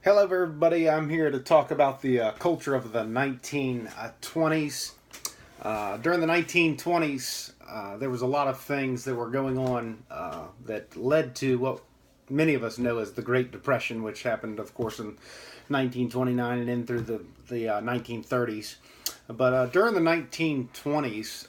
Hello, everybody. I'm here to talk about the culture of the 1920s. During the 1920s, there was a lot of things that were going on that led to what many of us know as the Great Depression, which happened, of course, in 1929 and in through the 1930s. But during the 1920s,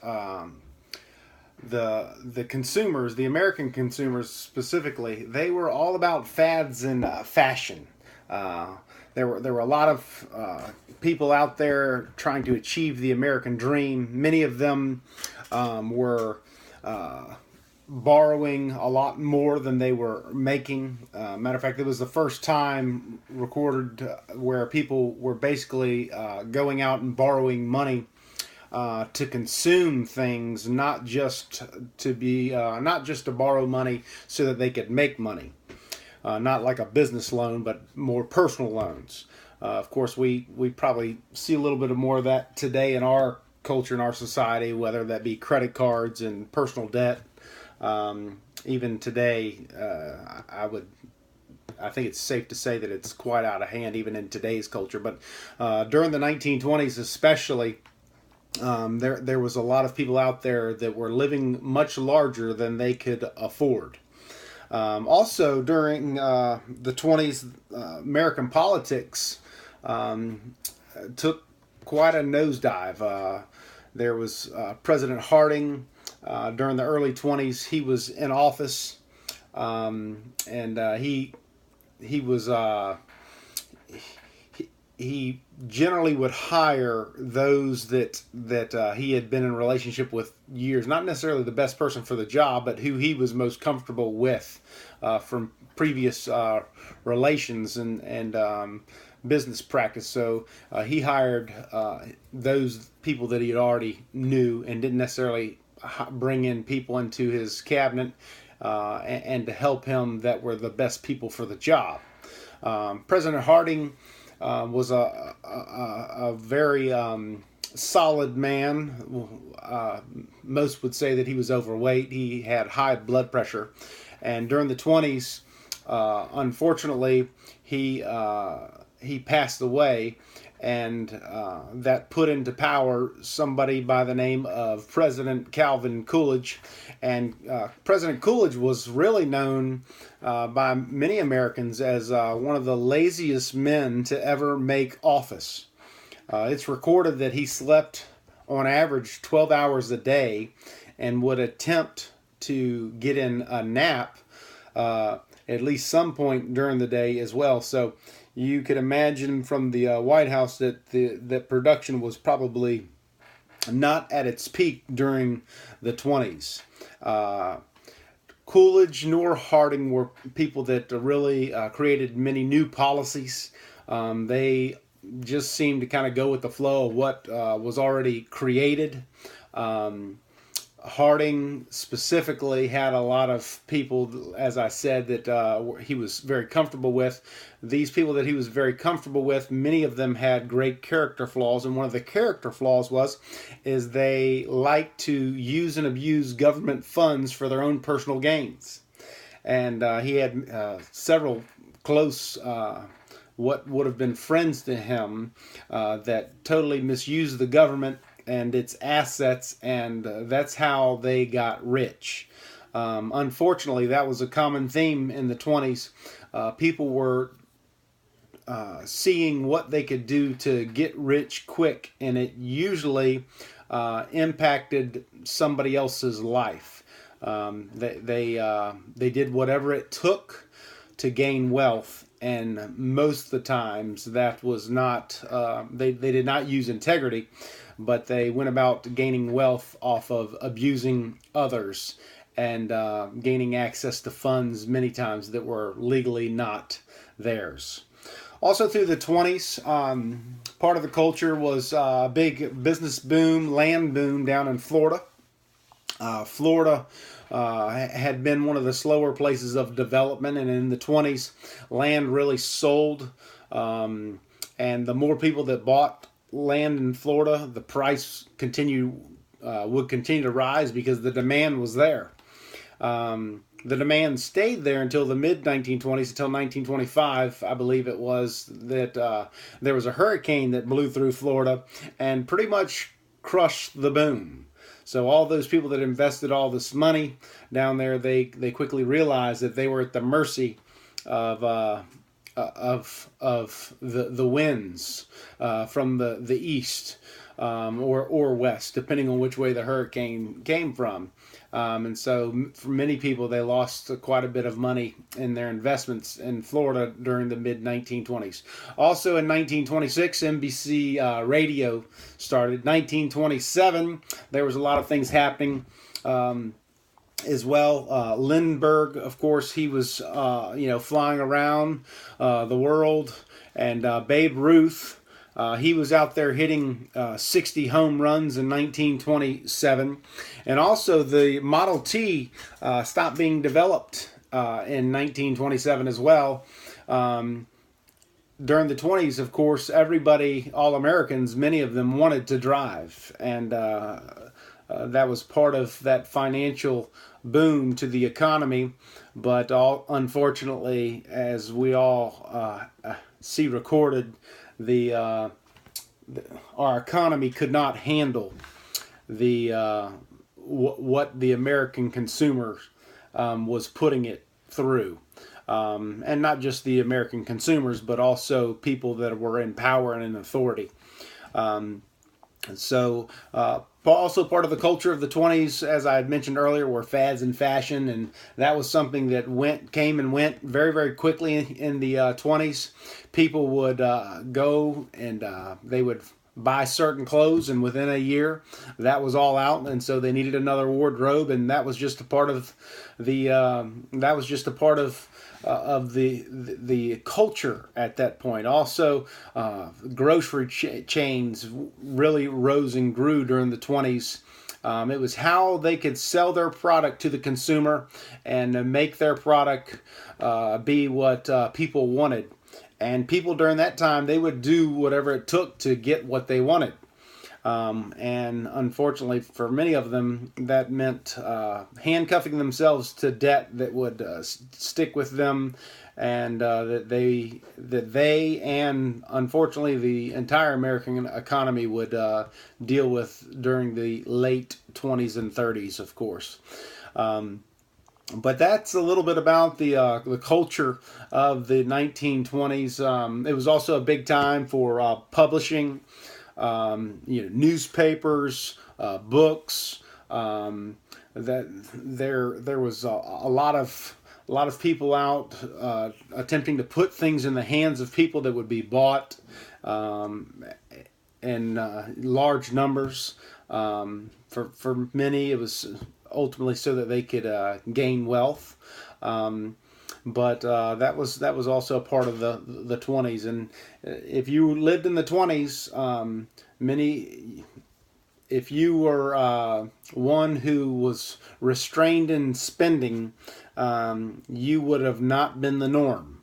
the consumers, the American consumers specifically, they were all about fads and fashion. Uh, there were a lot of people out there trying to achieve the American dream. Many of them were borrowing a lot more than they were making. Matter of fact, it was the first time recorded where people were basically going out and borrowing money to consume things, not just to borrow money so that they could make money. Not like a business loan, but more personal loans. Of course, we probably see a little bit more of that today in our culture, in our society, whether that be credit cards and personal debt. Even today, I think it's safe to say that it's quite out of hand, even in today's culture. But during the 1920s, especially, there was a lot of people out there that were living much larger than they could afford. Also, during the 20s, American politics took quite a nosedive. There was President Harding during the early 20s. He was in office, and he was he generally would hire those that he had been in a relationship with years. Not necessarily the best person for the job, but who he was most comfortable with from previous relations and business practice. So he hired those people that he already knew and didn't necessarily bring in people into his cabinet and to help him that were the best people for the job. President Harding was a very solid man. Most would say that he was overweight. He had high blood pressure. And during the 20s, unfortunately, he passed away. And that put into power somebody by the name of President Calvin Coolidge. And President Coolidge was really known by many Americans as one of the laziest men to ever make office. It's recorded that he slept on average 12 hours a day and would attempt to get in a nap at least some point during the day as well. So you could imagine from the White House that production was probably not at its peak during the 20s. Coolidge nor Harding were people that really created many new policies. They just seemed to kind of go with the flow of what was already created. Harding specifically had a lot of people, as I said, that he was very comfortable with. These people that he was very comfortable with, many of them had great character flaws, and one of the character flaws is they liked to use and abuse government funds for their own personal gains. And he had several close what would have been friends to him that totally misused the government and its assets, and that's how they got rich. Unfortunately, that was a common theme in the 20s. People were seeing what they could do to get rich quick, and it usually impacted somebody else's life. They did whatever it took to gain wealth, and most of the times that was not, they did not use integrity, but they went about gaining wealth off of abusing others and gaining access to funds many times that were legally not theirs. Also through the 20s, part of the culture was a big business boom, land boom down in Florida. Florida had been one of the slower places of development, and in the 20s, land really sold. And the more people that bought land in Florida, the price would continue to rise because the demand was there. the demand stayed there until the mid 1920s, until 1925, I believe it was, that there was a hurricane that blew through Florida and pretty much crushed the boom. So all those people that invested all this money down there, they quickly realized that they were at the mercy of the winds from the east, or west, depending on which way the hurricane came from. And so for many people, they lost quite a bit of money in their investments in Florida during the mid 1920s. Also in 1926, NBC radio started. 1927, there was a lot of things happening as well. Lindbergh, of course, he was flying around the world, and Babe Ruth. He was out there hitting 60 home runs in 1927. And also the Model T stopped being developed in 1927 as well. During the 20s, of course, everybody, all Americans, many of them wanted to drive. And that was part of that financial boom to the economy. But unfortunately, as we all see recorded, our economy could not handle what the American consumer was putting it through, and not just the American consumers, but also people that were in power and in authority. So also part of the culture of the 20s, as I had mentioned earlier, were fads and fashion, and that was something that came and went very, very quickly in the 20s. People would go and they would buy certain clothes, and within a year that was all out, and so they needed another wardrobe, and that was just a part of the culture at that point. Also, grocery chains really rose and grew during the 20s. It was how they could sell their product to the consumer and make their product be what people wanted. And people during that time, they would do whatever it took to get what they wanted. And unfortunately, for many of them, that meant handcuffing themselves to debt that would stick with them, and that they and unfortunately the entire American economy would deal with during the late 20s and 30s, of course. But that's a little bit about the culture of the 1920s. It was also a big time for publishing, newspapers, books. That there was a lot of people out attempting to put things in the hands of people that would be bought in large numbers. For many, it was ultimately so that they could gain wealth. But that was also a part of the 20s. And if you lived in the 20s, if you were one who was restrained in spending, you would have not been the norm.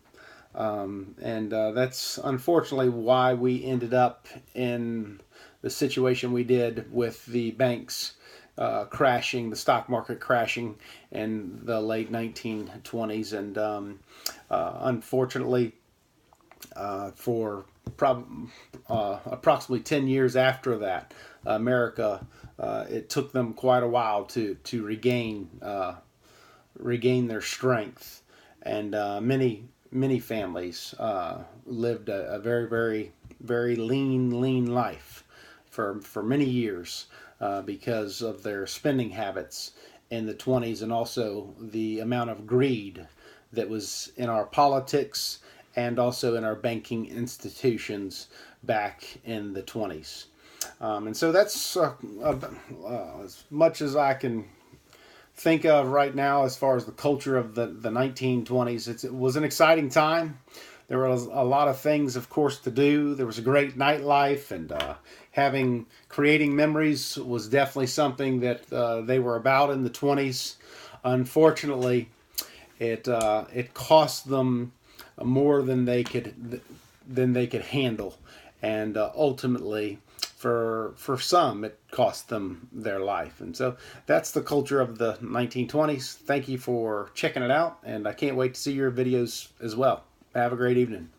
And that's unfortunately why we ended up in the situation we did with the banks crashing, the stock market crashing in the late 1920s. And unfortunately, for approximately 10 years after that, America, it took them quite a while to regain their strength. And many families lived a very, very, very lean life for many years because of their spending habits in the 20s, and also the amount of greed that was in our politics and also in our banking institutions back in the 20s. And so that's as much as I can think of right now as far as the culture of the 1920s. It was an exciting time. There was a lot of things, of course, to do. There was a great nightlife, and creating memories was definitely something that they were about in the 20s. Unfortunately, it cost them more than they could handle, and ultimately for some, it cost them their life. And so that's the culture of the 1920s. Thank you for checking it out, and I can't wait to see your videos as well. Have a great evening.